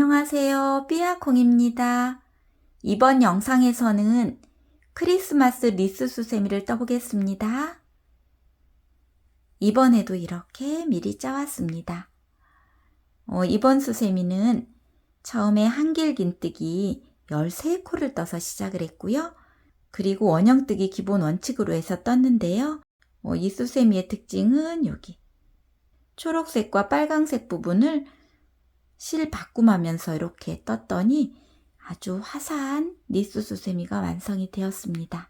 안녕하세요. 삐아콩입니다. 이번 영상에서는 크리스마스 리스 수세미를 떠보겠습니다. 이번에도 이렇게 미리 짜왔습니다. 이번 수세미는 처음에 한길긴뜨기 13코를 떠서 시작을 했고요. 그리고 원형뜨기 기본 원칙으로 해서 떴는데요. 이 수세미의 특징은 여기 초록색과 빨강색 부분을 실 바꿈하면서 이렇게 떴더니 아주 화사한 리스 수세미가 완성이 되었습니다.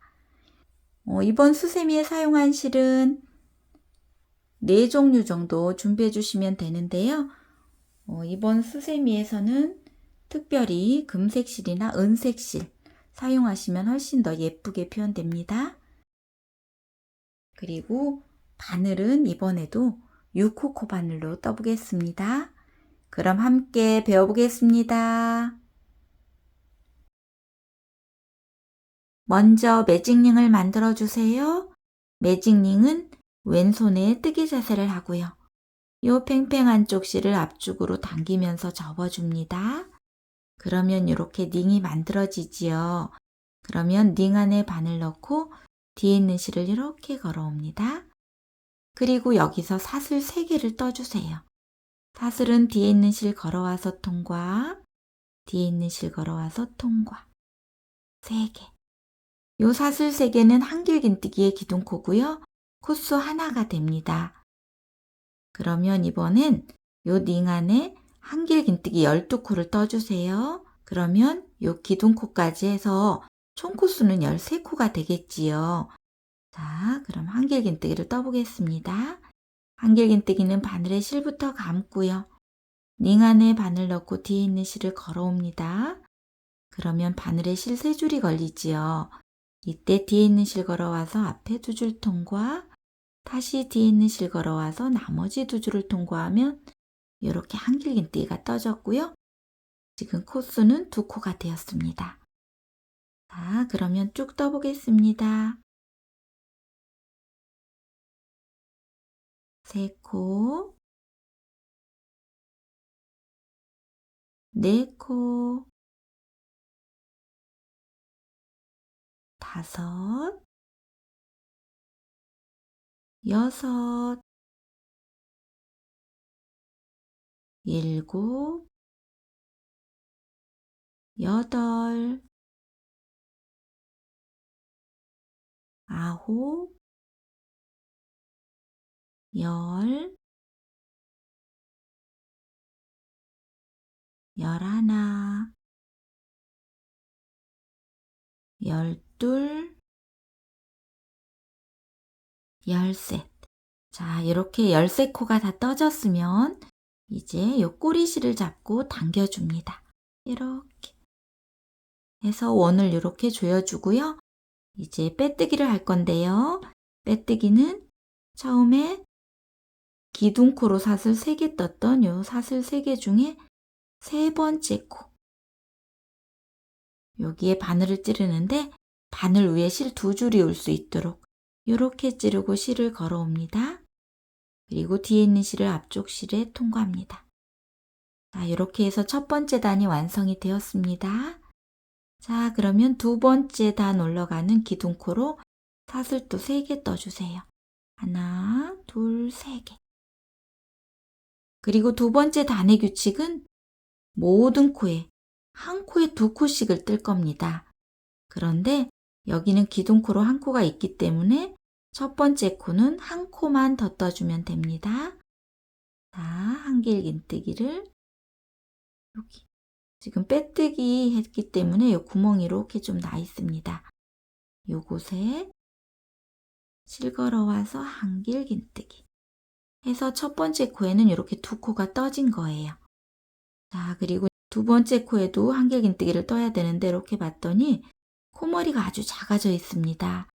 이번 수세미에 사용한 실은 4종류 정도 준비해 주시면 되는데요. 이번 수세미에서는 특별히 금색 실이나 은색 실 사용하시면 훨씬 더 예쁘게 표현됩니다. 그리고 바늘은 이번에도 6호코 바늘로 떠보겠습니다. 그럼 함께 배워보겠습니다. 먼저 매직링을 만들어 주세요. 매직링은 왼손에 뜨기 자세를 하고요. 요 팽팽한 쪽 실을 앞쪽으로 당기면서 접어줍니다. 그러면 이렇게 링이 만들어지지요. 그러면 링 안에 바늘 넣고 뒤에 있는 실을 이렇게 걸어옵니다. 그리고 여기서 사슬 3개를 떠주세요. 사슬은 뒤에 있는 실 걸어와서 통과, 뒤에 있는 실 걸어와서 통과. 3개. 요 사슬 3개는 한길긴뜨기의 기둥코고요. 코수 하나가 됩니다. 그러면 이번엔 요 링 안에 한길긴뜨기 12코를 떠주세요. 그러면 요 기둥코까지 해서 총 코수는 13코가 되겠지요. 자, 그럼 한길긴뜨기를 떠보겠습니다. 한길긴뜨기는 바늘에 실부터 감고요. 링 안에 바늘 넣고 뒤에 있는 실을 걸어옵니다. 그러면 바늘에 실 3줄이 걸리지요. 이때 뒤에 있는 실 걸어와서 앞에 2줄 통과, 다시 뒤에 있는 실 걸어와서 나머지 2줄을 통과하면 이렇게 한길긴뜨기가 떠졌고요. 지금 코수는 2코가 되었습니다. 자, 그러면 쭉 떠보겠습니다. 3코, 4코, 5, 6, 7, 8, 9, 10, 11, 12, 13. 자, 이렇게 13코가 다 떠졌으면 이제 요 꼬리실을 잡고 당겨줍니다. 이렇게 해서 원을 이렇게 조여주고요. 이제 빼뜨기를 할 건데요. 빼뜨기는 처음에 기둥코로 사슬 3개 떴던 요 사슬 3개 중에 3번째 코. 여기에 바늘을 찌르는데 바늘 위에 실 2줄이 올 수 있도록 이렇게 찌르고 실을 걸어옵니다. 그리고 뒤에 있는 실을 앞쪽 실에 통과합니다. 자, 이렇게 해서 첫 번째 단이 완성이 되었습니다. 자, 그러면 두 번째 단 올라가는 기둥코로 사슬 또 3개 떠주세요. 하나, 둘, 3개. 그리고 두 번째 단의 규칙은 모든 코에, 한 코에 2코씩을 뜰 겁니다. 그런데 여기는 기둥코로 한 코가 있기 때문에 첫 번째 코는 한 코만 더 떠주면 됩니다. 자, 한길긴뜨기를 여기. 지금 빼뜨기 했기 때문에 이 구멍이 이렇게 좀 나 있습니다. 요곳에 실 걸어와서 한길긴뜨기 해서 첫 번째 코에는 이렇게 2코가 떠진 거예요. 자, 그리고 두 번째 코에도 한길긴뜨기를 떠야 되는데 이렇게 봤더니 코머리가 아주 작아져 있습니다.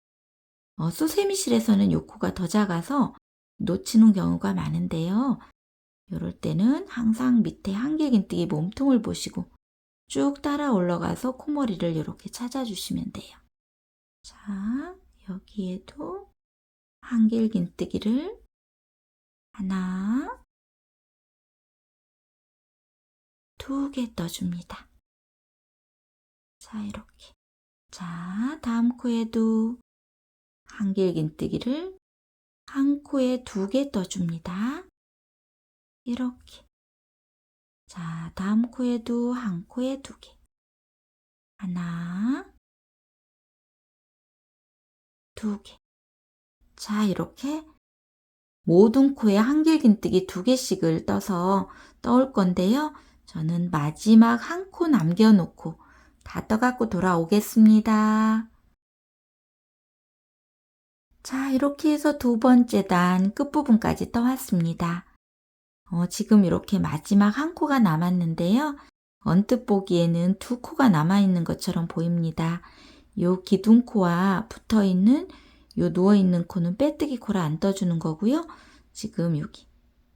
수세미실에서는 이 코가 더 작아서 놓치는 경우가 많은데요. 이럴 때는 항상 밑에 한길긴뜨기 몸통을 보시고 쭉 따라 올라가서 코머리를 이렇게 찾아주시면 돼요. 자, 여기에도 한길긴뜨기를 하나, 2개 떠줍니다. 자, 이렇게. 자, 다음 코에도 한길긴뜨기를 한 코에 2개 떠줍니다. 이렇게. 자, 다음 코에도 한 코에 2개. 하나, 2개. 자, 이렇게 모든 코에 한길긴뜨기 2개씩을 떠서 떠올 건데요. 저는 마지막 한 코 남겨놓고 다 떠갖고 돌아오겠습니다. 자, 이렇게 해서 2번째 단 끝부분까지 떠왔습니다. 지금 이렇게 마지막 한 코가 남았는데요. 언뜻 보기에는 2코가 남아있는 것처럼 보입니다. 요 기둥코와 붙어있는 요 누워있는 코는 빼뜨기 코를 안 떠주는 거고요. 지금 여기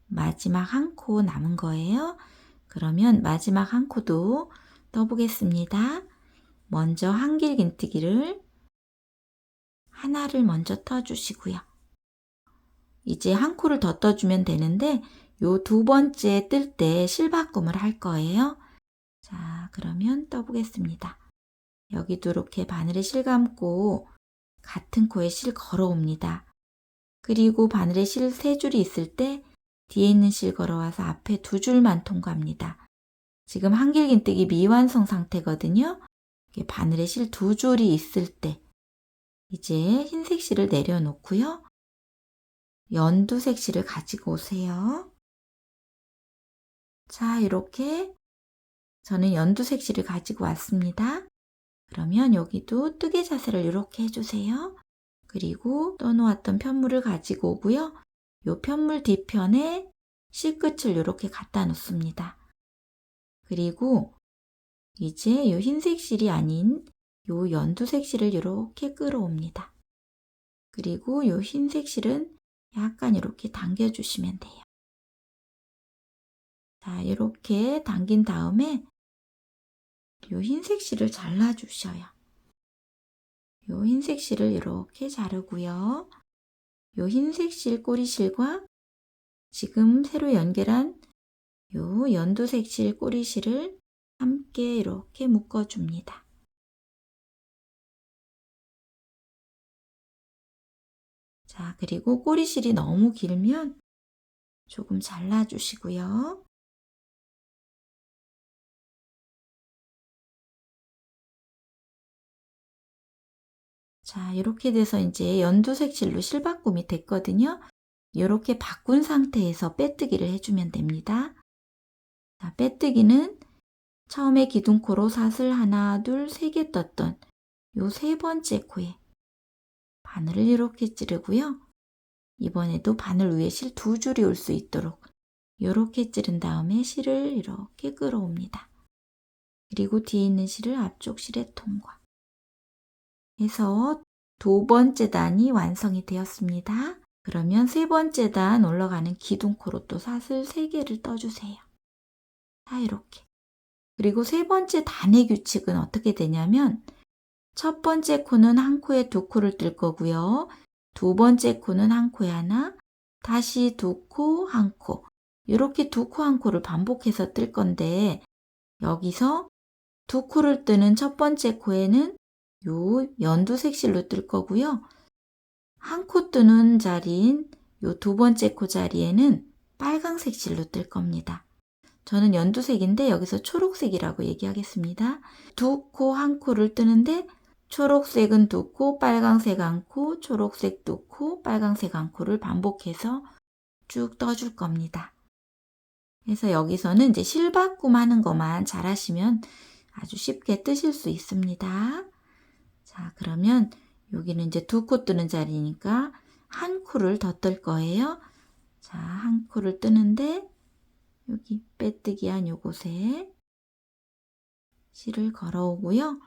마지막 한 코 남은 거예요. 그러면 마지막 한 코도 떠보겠습니다. 먼저 한길긴뜨기를 하나를 먼저 떠주시고요. 이제 한 코를 더 떠주면 되는데 요 2번째 뜰 때 실바꿈을 할 거예요. 자, 그러면 떠보겠습니다. 여기도 이렇게 바늘에 실 감고 같은 코에 실 걸어옵니다. 그리고 바늘에 실 3줄이 있을 때 뒤에 있는 실 걸어와서 앞에 2줄만 통과합니다. 지금 한길긴뜨기 미완성 상태거든요. 바늘에 실 2줄이 있을 때 이제 흰색 실을 내려놓고요. 연두색 실을 가지고 오세요. 자, 이렇게 저는 연두색 실을 가지고 왔습니다. 그러면 여기도 뜨개 자세를 이렇게 해주세요. 그리고 떠놓았던 편물을 가지고 오고요. 이 편물 뒤편에 실끝을 이렇게 갖다 놓습니다. 그리고 이제 이 흰색 실이 아닌 이 연두색 실을 이렇게 끌어옵니다. 그리고 이 흰색 실은 약간 이렇게 당겨주시면 돼요. 자, 이렇게 당긴 다음에 이 흰색 실을 잘라주셔요. 이 흰색 실을 이렇게 자르고요. 이 흰색 실 꼬리실과 지금 새로 연결한 이 연두색 실 꼬리실을 함께 이렇게 묶어줍니다. 자, 그리고 꼬리실이 너무 길면 조금 잘라주시고요. 자, 이렇게 돼서 이제 연두색 실로 실바꿈이 됐거든요. 이렇게 바꾼 상태에서 빼뜨기를 해주면 됩니다. 자, 빼뜨기는 처음에 기둥코로 사슬 하나, 둘, 3개 떴던 요 3번째 코에 바늘을 이렇게 찌르고요. 이번에도 바늘 위에 실 2줄이 올 수 있도록 이렇게 찌른 다음에 실을 이렇게 끌어옵니다. 그리고 뒤에 있는 실을 앞쪽 실에 통과 해서 2번째 단이 완성이 되었습니다. 그러면 3번째 단 올라가는 기둥코로 또 사슬 3개를 떠주세요. 자, 이렇게. 그리고 3번째 단의 규칙은 어떻게 되냐면 첫 번째 코는 한 코에 2코를 뜰 거고요. 2번째 코는 한 코에 하나, 다시 2코, 한 코. 이렇게 2코, 한 코를 반복해서 뜰 건데 여기서 2코를 뜨는 첫 번째 코에는 요 연두색 실로 뜰 거고요. 한 코 뜨는 자리인 요 2번째 코 자리에는 빨강색 실로 뜰 겁니다. 저는 연두색인데 여기서 초록색이라고 얘기하겠습니다. 2코, 한 코를 뜨는데 초록색은 2코, 빨강색 1코, 초록색 2코, 빨강색 1코를 반복해서 쭉 떠줄 겁니다. 그래서 여기서는 이제 실바꿈 하는 것만 잘 하시면 아주 쉽게 뜨실 수 있습니다. 자, 그러면 여기는 이제 2코 뜨는 자리니까 한 코를 더 뜰 거예요. 자, 한 코를 뜨는데 여기 빼뜨기 한 요곳에 실을 걸어오고요.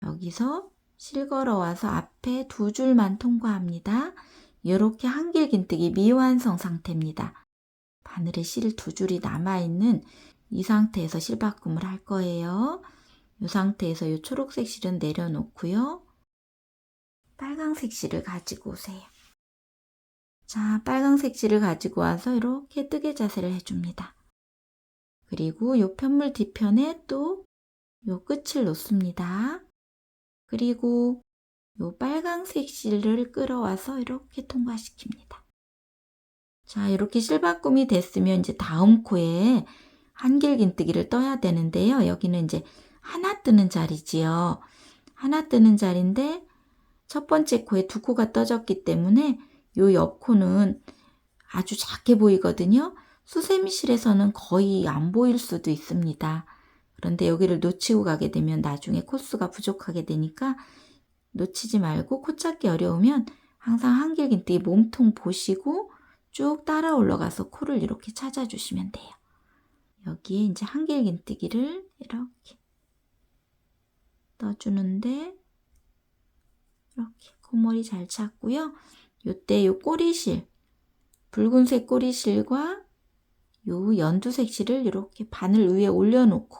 여기서 실 걸어와서 앞에 2줄만 통과합니다. 이렇게 한길긴뜨기 미완성 상태입니다. 바늘에 실 2줄이 남아있는 이 상태에서 실바꿈을 할 거예요. 이 상태에서 이 초록색 실은 내려놓고요. 빨강색 실을 가지고 오세요. 자, 빨강색 실을 가지고 와서 이렇게 뜨개 자세를 해줍니다. 그리고 요 편물 뒤편에 또 요 끝을 놓습니다. 그리고 요 빨강색 실을 끌어와서 이렇게 통과시킵니다. 자, 이렇게 실바꿈이 됐으면 이제 다음 코에 한길긴뜨기를 떠야 되는데요. 여기는 이제 하나 뜨는 자리지요. 하나 뜨는 자리인데 첫 번째 코에 두 코가 떠졌기 때문에 요 옆 코는 아주 작게 보이거든요. 수세미실에서는 거의 안 보일 수도 있습니다. 그런데 여기를 놓치고 가게 되면 나중에 코수가 부족하게 되니까 놓치지 말고 코 찾기 어려우면 항상 한길긴뜨기 몸통 보시고 쭉 따라 올라가서 코를 이렇게 찾아주시면 돼요. 여기에 이제 한길긴뜨기를 이렇게 떠주는데 이렇게 콧머리 잘 찾고요. 요때 요 꼬리실, 붉은색 꼬리실과 요 연두색 실을 이렇게 바늘 위에 올려놓고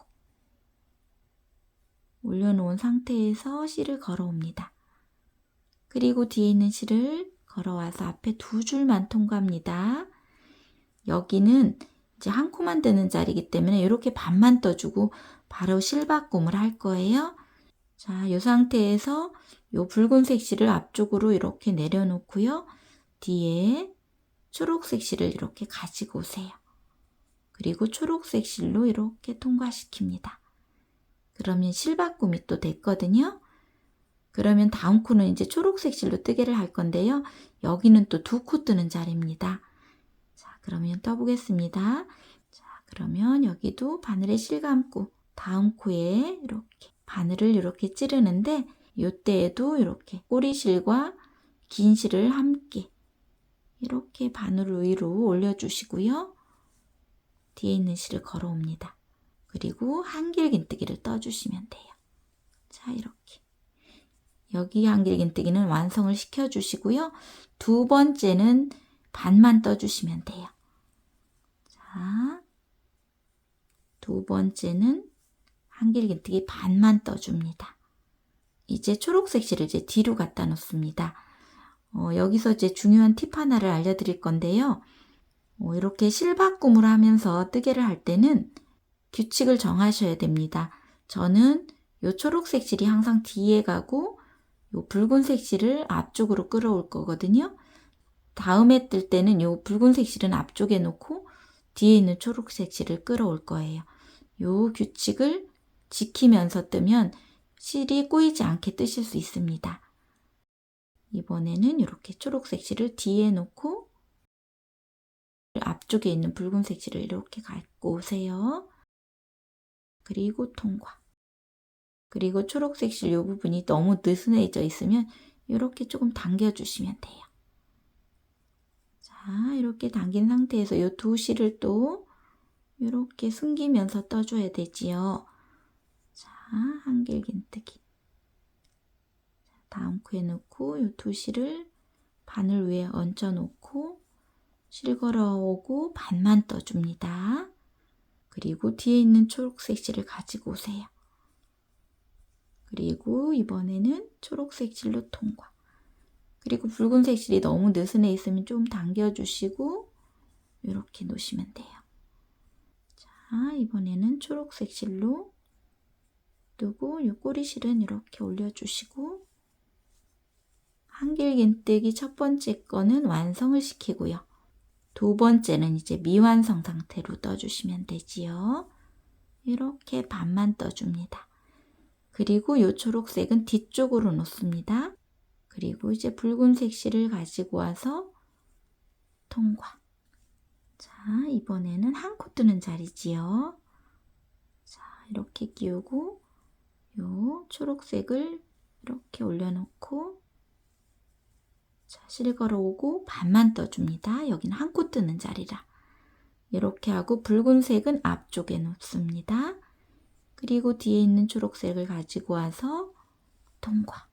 올려놓은 상태에서 실을 걸어옵니다. 그리고 뒤에 있는 실을 걸어와서 앞에 두 줄만 통과합니다. 여기는 이제 한 코만 되는 자리이기 때문에 이렇게 반만 떠주고 바로 실바꿈을 할 거예요. 자, 이 상태에서 요 붉은색 실을 앞쪽으로 이렇게 내려놓고요. 뒤에 초록색 실을 이렇게 가지고 오세요. 그리고 초록색 실로 이렇게 통과시킵니다. 그러면 실바꿈이 또 됐거든요. 그러면 다음 코는 이제 초록색 실로 뜨개를 할 건데요. 여기는 또 두 코 뜨는 자리입니다. 자, 그러면 떠보겠습니다. 자, 그러면 여기도 바늘에 실 감고 다음 코에 이렇게 바늘을 이렇게 찌르는데 이때에도 이렇게 꼬리실과 긴 실을 함께 이렇게 바늘 위로 올려주시고요. 뒤에 있는 실을 걸어옵니다. 그리고 한길긴뜨기를 떠주시면 돼요. 자, 이렇게. 여기 한길긴뜨기는 완성을 시켜주시고요. 두 번째는 반만 떠주시면 돼요. 자, 두 번째는 한길긴뜨기 반만 떠줍니다. 이제 초록색 실을 이제 뒤로 갖다 놓습니다. 여기서 이제 중요한 팁 하나를 알려드릴 건데요. 이렇게 실바꿈을 하면서 뜨개를 할 때는 규칙을 정하셔야 됩니다. 저는 요 초록색 실이 항상 뒤에 가고 요 붉은색 실을 앞쪽으로 끌어올 거거든요. 다음에 뜰 때는 요 붉은색 실은 앞쪽에 놓고 뒤에 있는 초록색 실을 끌어올 거예요. 요 규칙을 지키면서 뜨면 실이 꼬이지 않게 뜨실 수 있습니다. 이번에는 이렇게 초록색 실을 뒤에 놓고 앞쪽에 있는 붉은색 실을 이렇게 갖고 오세요. 그리고 통과. 그리고 초록색 실 이 부분이 너무 느슨해져 있으면 이렇게 조금 당겨주시면 돼요. 자, 이렇게 당긴 상태에서 이 두 실을 또 이렇게 숨기면서 떠줘야 되지요. 자, 한길긴뜨기. 다음 코에 넣고 이 두 실을 바늘 위에 얹어 놓고 실 걸어오고 반만 떠줍니다. 그리고 뒤에 있는 초록색 실을 가지고 오세요. 그리고 이번에는 초록색 실로 통과. 그리고 붉은색 실이 너무 느슨해 있으면 좀 당겨주시고 이렇게 놓으시면 돼요. 자, 이번에는 초록색 실로 뜨고 이 꼬리실은 이렇게 올려주시고 한길긴뜨기 첫 번째 거는 완성을 시키고요. 두 번째는 이제 미완성 상태로 떠주시면 되지요. 이렇게 반만 떠줍니다. 그리고 이 초록색은 뒤쪽으로 놓습니다. 그리고 이제 붉은색 실을 가지고 와서 통과. 자, 이번에는 한 코 뜨는 자리지요. 자, 이렇게 끼우고 요 초록색을 이렇게 올려놓고 자, 실 걸어오고 반만 떠줍니다. 여기는 한 코 뜨는 자리라. 이렇게 하고 붉은색은 앞쪽에 놓습니다. 그리고 뒤에 있는 초록색을 가지고 와서 통과.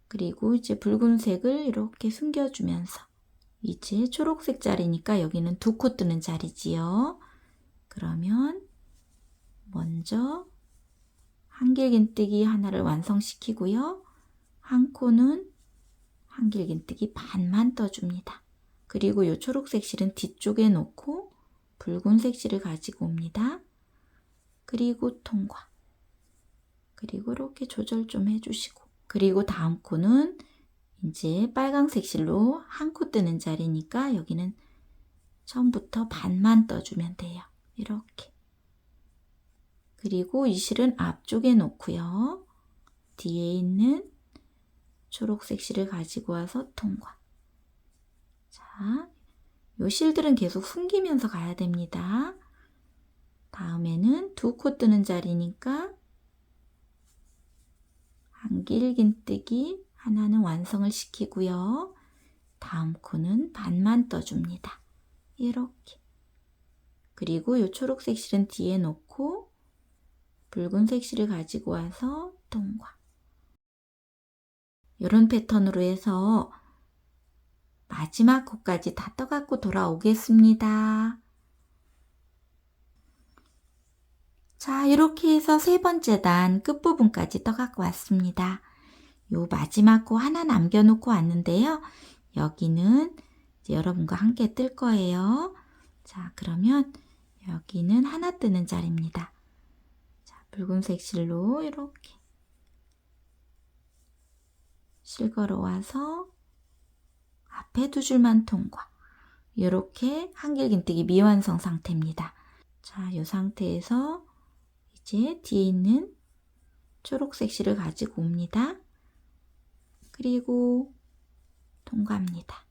그리고 이제 붉은색을 이렇게 숨겨주면서 이제 초록색 자리니까 여기는 두 코 뜨는 자리지요. 그러면 먼저 한길긴뜨기 하나를 완성시키고요. 한 코는 한길긴뜨기 반만 떠줍니다. 그리고 이 초록색 실은 뒤쪽에 놓고 붉은색 실을 가지고 옵니다. 그리고 통과. 그리고 이렇게 조절 좀 해주시고. 그리고 다음 코는 이제 빨강색 실로 한 코 뜨는 자리니까 여기는 처음부터 반만 떠주면 돼요. 이렇게. 그리고 이 실은 앞쪽에 놓고요. 뒤에 있는 초록색 실을 가지고 와서 통과. 자, 요 실들은 계속 숨기면서 가야 됩니다. 다음에는 두 코 뜨는 자리니까 한길긴뜨기 하나는 완성을 시키고요. 다음 코는 반만 떠줍니다. 이렇게. 그리고 요 초록색 실은 뒤에 놓고 붉은색 실을 가지고 와서 통과. 이런 패턴으로 해서 마지막 코까지 다 떠갖고 돌아오겠습니다. 자, 이렇게 해서 세 번째 단 끝부분까지 떠갖고 왔습니다. 요 마지막 코 하나 남겨놓고 왔는데요. 여기는 이제 여러분과 함께 뜰 거예요. 자, 그러면 여기는 하나 뜨는 자리입니다. 자, 붉은색 실로 이렇게 실 걸어와서 앞에 두 줄만 통과. 이렇게 한길긴뜨기 미완성 상태입니다. 자, 이 상태에서 이제 뒤에 있는 초록색 실을 가지고 옵니다. 그리고 통과합니다.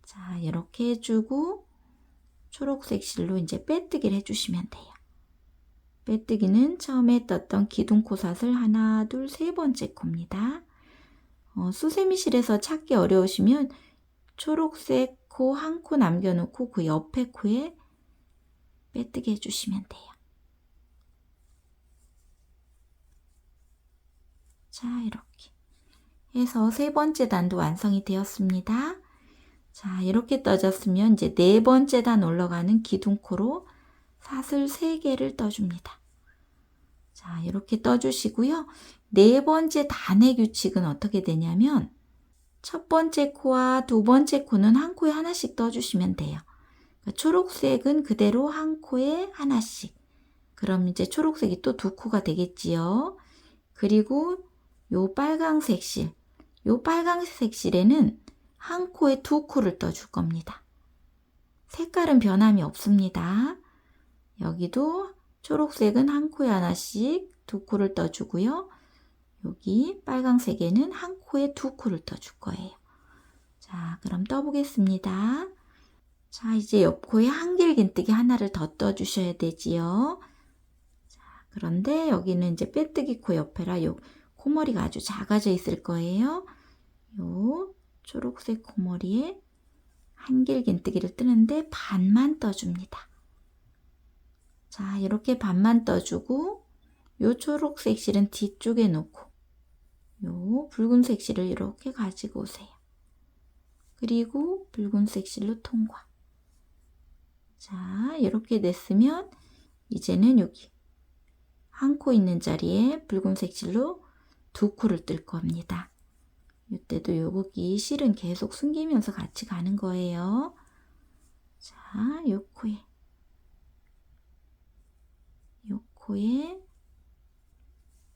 자, 이렇게 해주고 초록색 실로 이제 빼뜨기를 해주시면 돼요. 빼뜨기는 처음에 떴던 기둥코삿을 하나, 둘, 세 번째 코입니다. 수세미 실에서 찾기 어려우시면 초록색 코 한 코 남겨놓고 그 옆에 코에 빼뜨기 해주시면 돼요. 자, 이렇게 해서 세 번째 단도 완성이 되었습니다. 자, 이렇게 떠졌으면 이제 네 번째 단 올라가는 기둥코로 사슬 3개를 떠줍니다. 자, 이렇게 떠주시고요. 네 번째 단의 규칙은 어떻게 되냐면 첫 번째 코와 두 번째 코는 한 코에 하나씩 떠주시면 돼요. 그러니까 초록색은 그대로 한 코에 하나씩. 그럼 이제 초록색이 또 두 코가 되겠지요. 그리고 요 빨강색 실, 요 빨강색 실에는 한 코에 두 코를 떠줄 겁니다. 색깔은 변함이 없습니다. 여기도 초록색은 한 코에 하나씩 두 코를 떠주고요. 여기 빨강색에는 한 코에 두 코를 떠줄 거예요. 자, 그럼 떠보겠습니다. 자, 이제 옆코에 한길긴뜨기 하나를 더 떠주셔야 되지요. 자, 그런데 여기는 이제 빼뜨기 코 옆에라 요 코머리가 아주 작아져 있을 거예요. 요 초록색 코머리에 한길긴뜨기를 뜨는데 반만 떠줍니다. 자, 이렇게 반만 떠주고 요 초록색 실은 뒤쪽에 놓고 요 붉은색 실을 이렇게 가지고 오세요. 그리고 붉은색 실로 통과. 자, 이렇게 냈으면 이제는 여기 한 코 있는 자리에 붉은색 실로 두 코를 뜰 겁니다. 이때도 여기 실은 계속 숨기면서 같이 가는 거예요. 자, 요 코에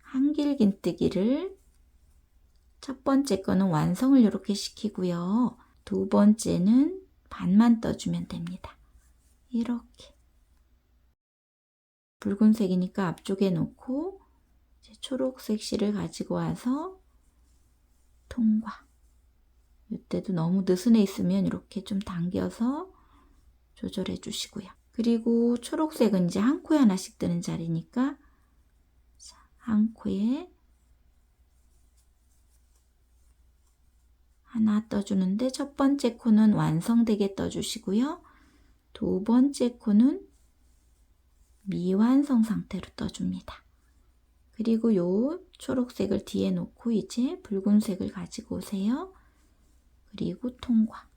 한길긴뜨기를 첫 번째 거는 완성을 이렇게 시키고요. 두 번째는 반만 떠주면 됩니다. 이렇게. 붉은색이니까 앞쪽에 놓고 이제 초록색 실을 가지고 와서 통과. 이때도 너무 느슨해 있으면 이렇게 좀 당겨서 조절해 주시고요. 그리고 초록색은 이제 한 코에 하나씩 뜨는 자리니까 한 코에 하나 떠주는데 첫 번째 코는 완성되게 떠주시고요. 두 번째 코는 미완성 상태로 떠줍니다. 그리고 요 초록색을 뒤에 놓고 이제 붉은색을 가지고 오세요. 그리고 통과.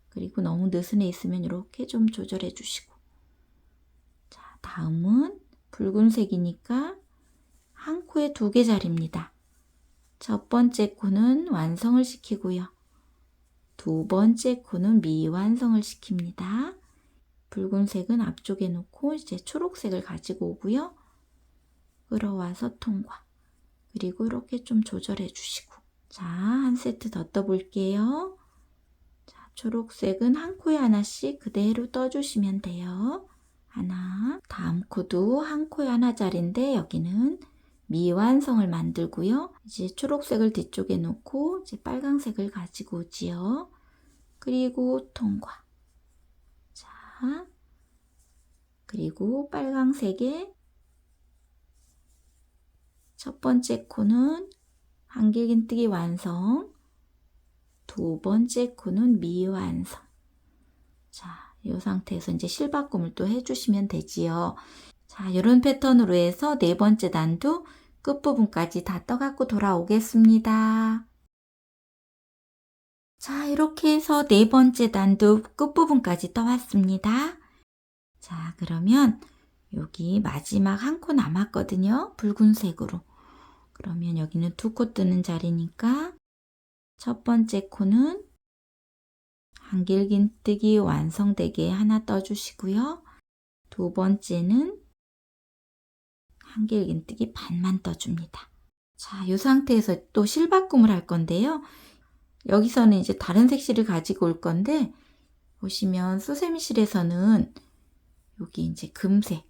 그리고 너무 느슨해 있으면 이렇게 좀 조절해 주시고. 자, 다음은 붉은색이니까 한 코에 2개 자리입니다. 첫 번째 코는 완성을 시키고요. 두 번째 코는 미완성을 시킵니다. 붉은색은 앞쪽에 놓고 이제 초록색을 가지고 오고요. 끌어와서 통과. 그리고 이렇게 좀 조절해 주시고. 자, 한 세트 더 떠볼게요. 자, 초록색은 한 코에 하나씩 그대로 떠주시면 돼요. 하나. 다음 코도 한 코에 하나짜리인데 여기는 미완성을 만들고요. 이제 초록색을 뒤쪽에 놓고 이제 빨강색을 가지고 오지요. 그리고 통과. 자, 그리고 빨강색에 첫 번째 코는 한길긴뜨기 완성, 두 번째 코는 미완성. 자, 이 상태에서 이제 실바꿈을 또 해주시면 되지요. 자, 이런 패턴으로 해서 네 번째 단도 끝부분까지 다 떠갖고 돌아오겠습니다. 자, 이렇게 해서 네 번째 단도 끝부분까지 떠왔습니다. 자, 그러면 여기 마지막 한 코 남았거든요. 붉은색으로. 그러면 여기는 두 코 뜨는 자리니까 첫 번째 코는 한길긴뜨기 완성되게 하나 떠주시고요. 두 번째는 한길긴뜨기 반만 떠줍니다. 자, 이 상태에서 또 실바꿈을 할 건데요. 여기서는 이제 다른 색실을 가지고 올 건데 보시면 수세미실에서는 여기 이제 금색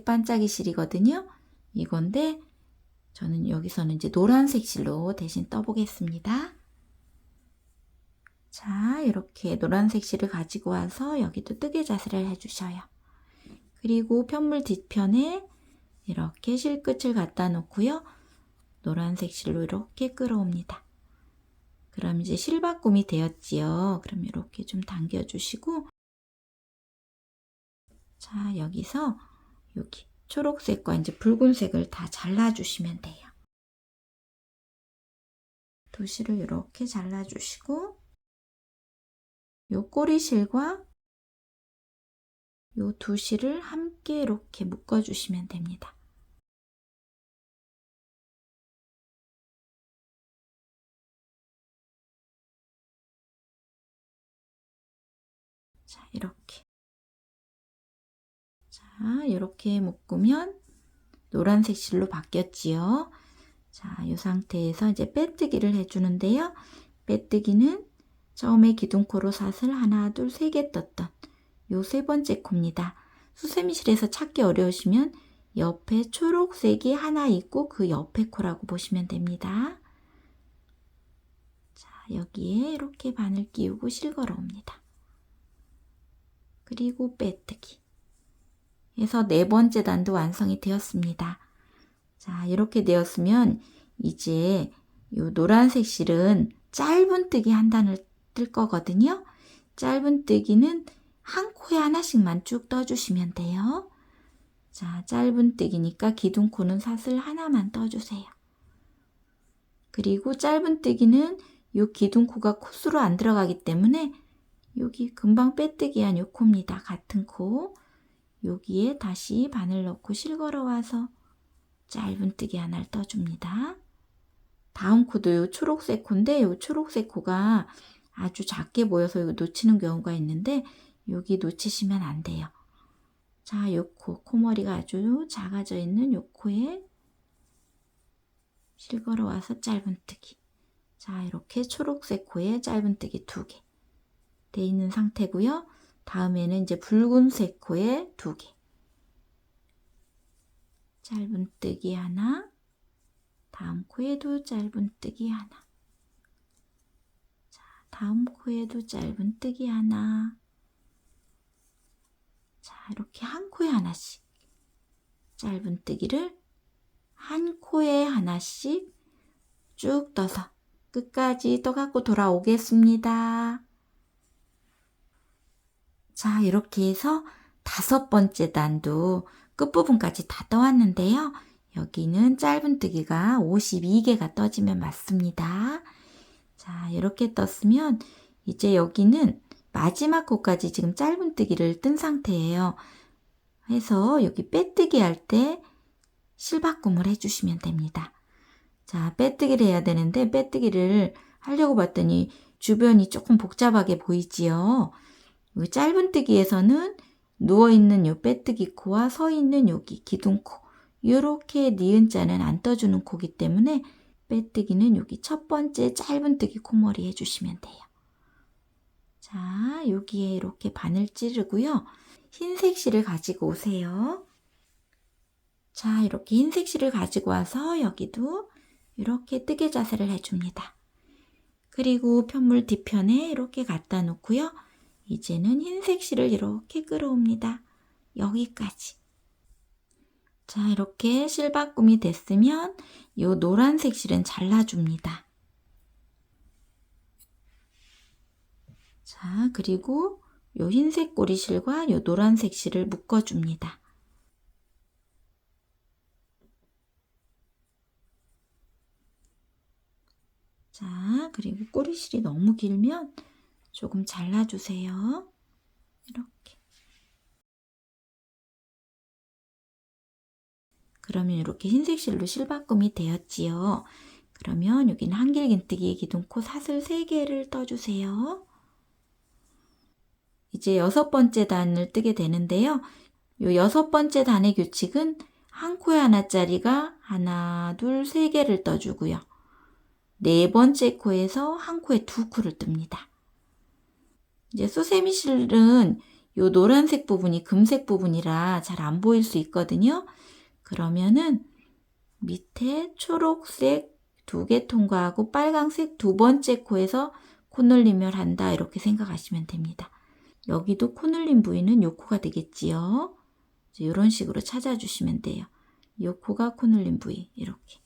반짝이 실이거든요. 이건데 저는 여기서는 이제 노란색 실로 대신 떠보겠습니다. 자, 이렇게 노란색 실을 가지고 와서 여기도 뜨개 자세를 해주셔요. 그리고 편물 뒤편에 이렇게 실끝을 갖다 놓고요. 노란색 실로 이렇게 끌어옵니다. 그럼 이제 실바꿈이 되었지요. 그럼 이렇게 좀 당겨주시고, 자, 여기서 여기 초록색과 이제 붉은색을 다 잘라주시면 돼요. 두 실을 이렇게 잘라주시고, 요 꼬리실과 요 두 실을 함께 이렇게 묶어주시면 됩니다. 자, 이렇게. 자, 이렇게 묶으면 노란색 실로 바뀌었지요. 자, 이 상태에서 이제 빼뜨기를 해주는데요. 빼뜨기는 처음에 기둥코로 사슬 하나, 둘, 세 개 떴던 요 세 번째 코입니다. 수세미실에서 찾기 어려우시면 옆에 초록색이 하나 있고 그 옆에 코라고 보시면 됩니다. 자, 여기에 이렇게 바늘 끼우고 실 걸어옵니다. 그리고 빼뜨기 해서 네 번째 단도 완성이 되었습니다. 자, 이렇게 되었으면 이제 이 노란색 실은 짧은 뜨기 한 단을 뜰 거거든요. 짧은 뜨기는 한 코에 하나씩만 쭉 떠주시면 돼요. 자, 짧은 뜨기니까 기둥코는 사슬 하나만 떠주세요. 그리고 짧은 뜨기는 이 기둥코가 코수로 안 들어가기 때문에 여기 금방 빼뜨기 한 요 코입니다. 같은 코. 여기에 다시 바늘 넣고 실 걸어와서 짧은 뜨기 하나를 떠줍니다. 다음 코도 요 초록색 코인데 요 초록색 코가 아주 작게 보여서 이거 놓치는 경우가 있는데 여기 놓치시면 안 돼요. 자, 요 코머리가 아주 작아져 있는 요 코에 실 걸어와서 짧은 뜨기. 자, 이렇게 초록색 코에 짧은 뜨기 2개 돼 있는 상태고요. 다음에는 이제 붉은색 코에 2개. 짧은 뜨기 하나. 다음 코에도 짧은 뜨기 하나. 자, 다음 코에도 짧은 뜨기 하나. 자, 이렇게 한 코에 하나씩 짧은 뜨기를 한 코에 하나씩 쭉 떠서 끝까지 떠갖고 돌아오겠습니다. 자, 이렇게 해서 5번째 단도 끝부분까지 다 떠왔는데요. 여기는 짧은 뜨기가 52개가 떠지면 맞습니다. 자, 이렇게 떴으면 이제 여기는 마지막 코까지 지금 짧은 뜨기를 뜬 상태예요. 해서 여기 빼뜨기 할 때 실바꿈을 해주시면 됩니다. 자, 빼뜨기를 해야 되는데 빼뜨기를 하려고 봤더니 주변이 조금 복잡하게 보이지요. 이 짧은뜨기에서는 누워있는 요 빼뜨기 코와 서있는 여기 기둥코 요렇게 니은 자는 안 떠주는 코기 때문에 빼뜨기는 여기 첫 번째 짧은뜨기 코머리 해주시면 돼요. 자, 여기에 이렇게 바늘 찌르고요. 흰색 실을 가지고 오세요. 자, 이렇게 흰색 실을 가지고 와서 여기도 이렇게 뜨개 자세를 해줍니다. 그리고 편물 뒤편에 이렇게 갖다 놓고요. 이제는 흰색 실을 이렇게 끌어옵니다. 여기까지. 자, 이렇게 실바꿈이 됐으면 이 노란색 실은 잘라줍니다. 자, 그리고 이 흰색 꼬리실과 이 노란색 실을 묶어줍니다. 자, 그리고 꼬리실이 너무 길면 조금 잘라주세요. 이렇게. 그러면 이렇게 흰색 실로 실바꿈이 되었지요. 그러면 여기는 한길긴뜨기 기둥코 사슬 3개를 떠주세요. 이제 6번째 단을 뜨게 되는데요. 요 6번째 단의 규칙은 한 코에 하나짜리가 하나, 둘, 3개를 떠주고요. 4번째 코에서 한 코에 2코를 뜹니다. 이제 수세미 실은 요 노란색 부분이 금색 부분이라 잘 안 보일 수 있거든요. 그러면은 밑에 초록색 2개 통과하고 빨강색 2번째 코에서 코늘림을 한다 이렇게 생각하시면 됩니다. 여기도 코늘림 부위는 요 코가 되겠지요. 이런 식으로 찾아주시면 돼요. 요 코가 코늘림 부위 이렇게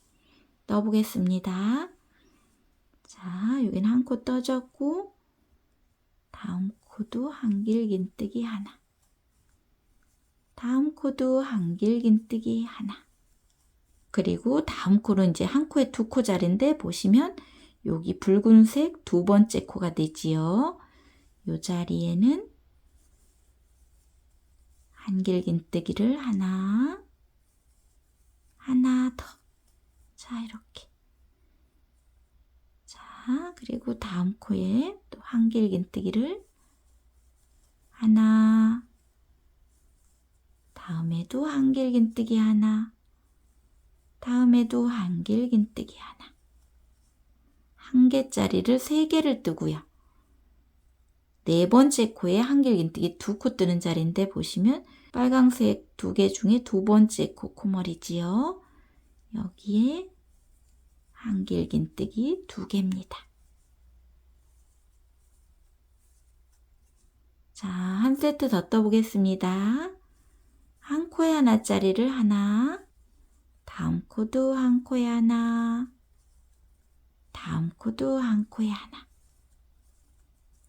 떠보겠습니다. 자, 여기는 한 코 떠졌고 다음 코도 한길긴뜨기 하나. 다음 코도 한길긴뜨기 하나. 그리고 다음 코는 이제 한 코에 2코짜리인데 보시면 여기 붉은색 2번째 코가 되지요. 요 자리에는 한길긴뜨기를 하나 더. 자, 이렇게. 자, 그리고 다음 코에 또 한길긴뜨기를 하나. 다음에도 한길긴뜨기 하나. 다음에도 한길긴뜨기 하나. 한 개짜리를 3개를 뜨고요. 4번째 코에 한길긴뜨기 2코 뜨는 자리인데 보시면 빨강색 2개 중에 2번째 코 코머리지요. 여기에 한길긴뜨기 2개입니다. 자, 한 세트 더 떠보겠습니다. 한 코에 하나짜리를 하나, 다음 코도 한 코에 하나, 다음 코도 한 코에 하나.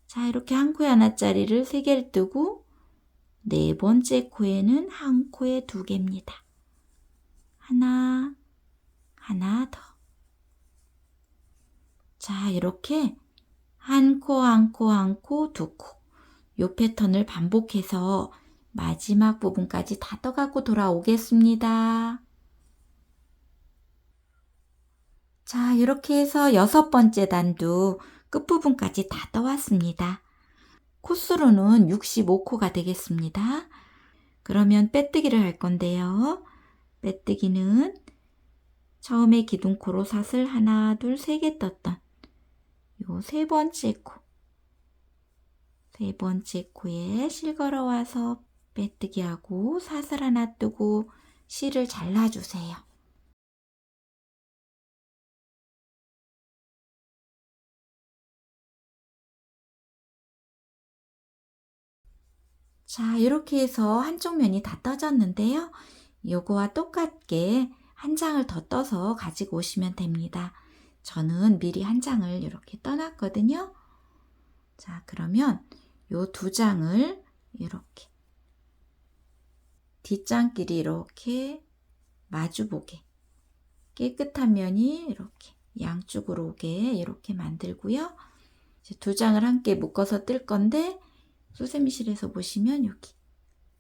자, 이렇게 한 코에 하나짜리를 3개를 뜨고 4번째 코에는 한 코에 2개입니다. 하나 더. 자, 이렇게 한 코, 한 코, 한 코, 2코. 요 패턴을 반복해서 마지막 부분까지 다 떠갖고 돌아오겠습니다. 자, 이렇게 해서 6번째 단도 끝부분까지 다 떠왔습니다. 코수로는 65코가 되겠습니다. 그러면 빼뜨기를 할 건데요. 빼뜨기는 처음에 기둥코로 사슬 하나, 둘, 3개 떴던 요 3번째 코. 3번째 코에 실 걸어와서 빼뜨기 하고 사슬 하나 뜨고 실을 잘라주세요. 자, 이렇게 해서 한쪽 면이 다 떠졌는데요. 요거와 똑같게 한 장을 더 떠서 가지고 오시면 됩니다. 저는 미리 한 장을 이렇게 떠놨거든요. 자, 그러면 요 2장을 이렇게 뒷장끼리 이렇게 마주보게 깨끗한 면이 이렇게 양쪽으로 오게 이렇게 만들고요. 이제 2장을 함께 묶어서 뜰 건데 수세미실에서 보시면 여기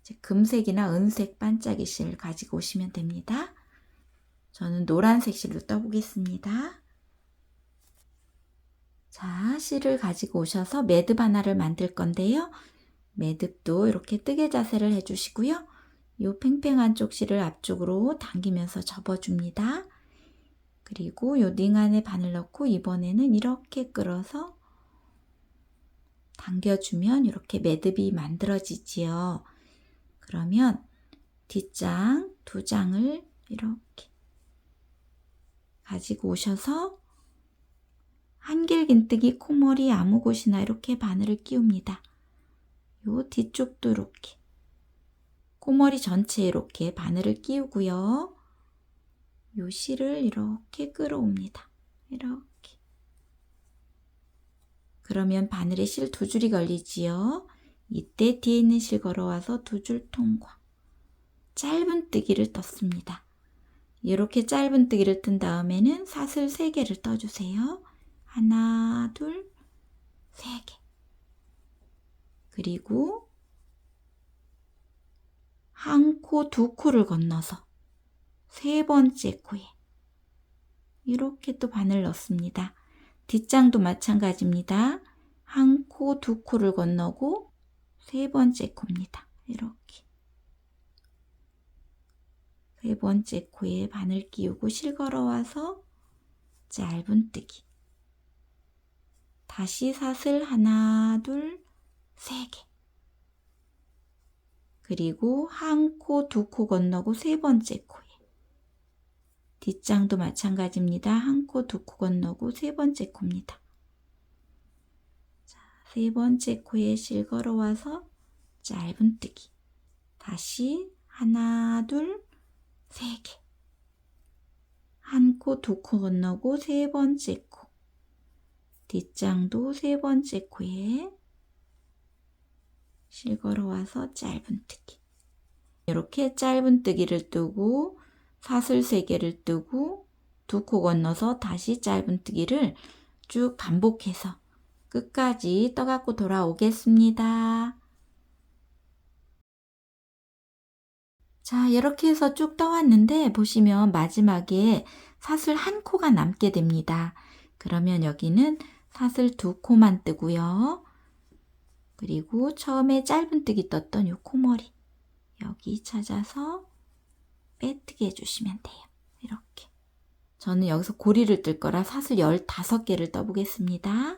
이제 금색이나 은색 반짝이 실 가지고 오시면 됩니다. 저는 노란색 실로 떠보겠습니다. 자, 실을 가지고 오셔서 매듭 하나를 만들 건데요. 매듭도 이렇게 뜨개 자세를 해주시고요. 요 팽팽한 쪽실을 앞쪽으로 당기면서 접어줍니다. 그리고 요 링 안에 바늘 넣고 이번에는 이렇게 끌어서 당겨주면 이렇게 매듭이 만들어지지요. 그러면 뒷장 두 장을 이렇게 가지고 오셔서 한길긴뜨기 코머리 아무 곳이나 이렇게 바늘을 끼웁니다. 요 뒤쪽도 이렇게 코머리 전체에 이렇게 바늘을 끼우고요. 요 실을 이렇게 끌어옵니다. 이렇게. 그러면 바늘에 실 두 줄이 걸리지요. 이때 뒤에 있는 실 걸어와서 두 줄 통과. 짧은 뜨기를 떴습니다. 이렇게 짧은 뜨기를 뜬 다음에는 사슬 3개를 떠주세요. 하나, 둘, 3개. 그리고 한 코, 두 코를 건너서 세 번째 코에 이렇게 또 바늘 넣습니다. 뒷장도 마찬가지입니다. 한 코, 두 코를 건너고 세 번째 코입니다. 이렇게. 세 번째 코에 바늘 끼우고 실 걸어와서 짧은 뜨기. 다시 사슬 하나, 둘, 3개. 그리고 한 코, 두 코 건너고 세 번째 코에. 뒷장도 마찬가지입니다. 한 코, 두 코 건너고 세 번째 코입니다. 자, 세 번째 코에 실 걸어와서 짧은 뜨기. 다시 하나, 둘, 3개. 한 코, 두 코 건너고 세 번째 코. 뒷장도 세 번째 코에 실 걸어와서 짧은 뜨기. 이렇게 짧은 뜨기를 뜨고 사슬 3개를 뜨고 두 코 건너서 다시 짧은 뜨기를 쭉 반복해서 끝까지 떠갖고 돌아오겠습니다. 자, 이렇게 해서 쭉 떠왔는데 보시면 마지막에 사슬 한 코가 남게 됩니다. 그러면 여기는 사슬 2코만 뜨고요. 그리고 처음에 짧은 뜨기 떴던 요 코머리 여기 찾아서 빼뜨기 해주시면 돼요. 이렇게. 저는 여기서 고리를 뜰 거라 사슬 15개를 떠보겠습니다.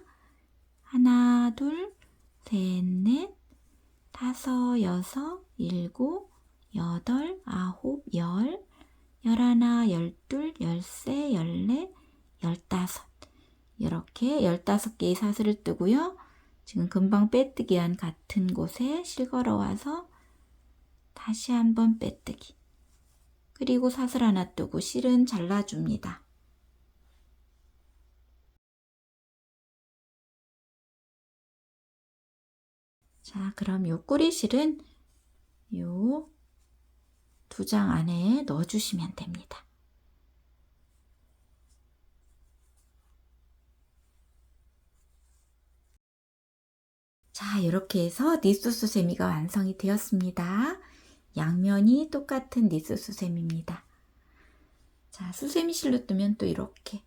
하나, 둘, 셋, 넷, 다섯, 여섯, 일곱, 여덟, 아홉, 열, 열하나, 열둘, 열세, 열넷, 열다섯. 이렇게 15개의 사슬을 뜨고요. 지금 금방 빼뜨기 한 같은 곳에 실 걸어와서 다시 한번 빼뜨기. 그리고 사슬 하나 뜨고 실은 잘라줍니다. 자, 그럼 요 꼬리실은 요 2장 안에 넣어주시면 됩니다. 자, 이렇게 해서 니스 수세미가 완성이 되었습니다. 양면이 똑같은 니스 수세미입니다. 자, 수세미 실로 뜨면 또 이렇게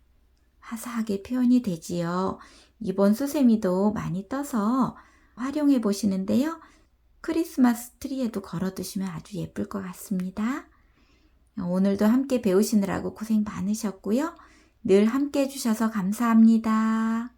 화사하게 표현이 되지요. 이번 수세미도 많이 떠서 활용해 보시는데요. 크리스마스 트리에도 걸어 두시면 아주 예쁠 것 같습니다. 오늘도 함께 배우시느라고 고생 많으셨고요. 늘 함께 해주셔서 감사합니다.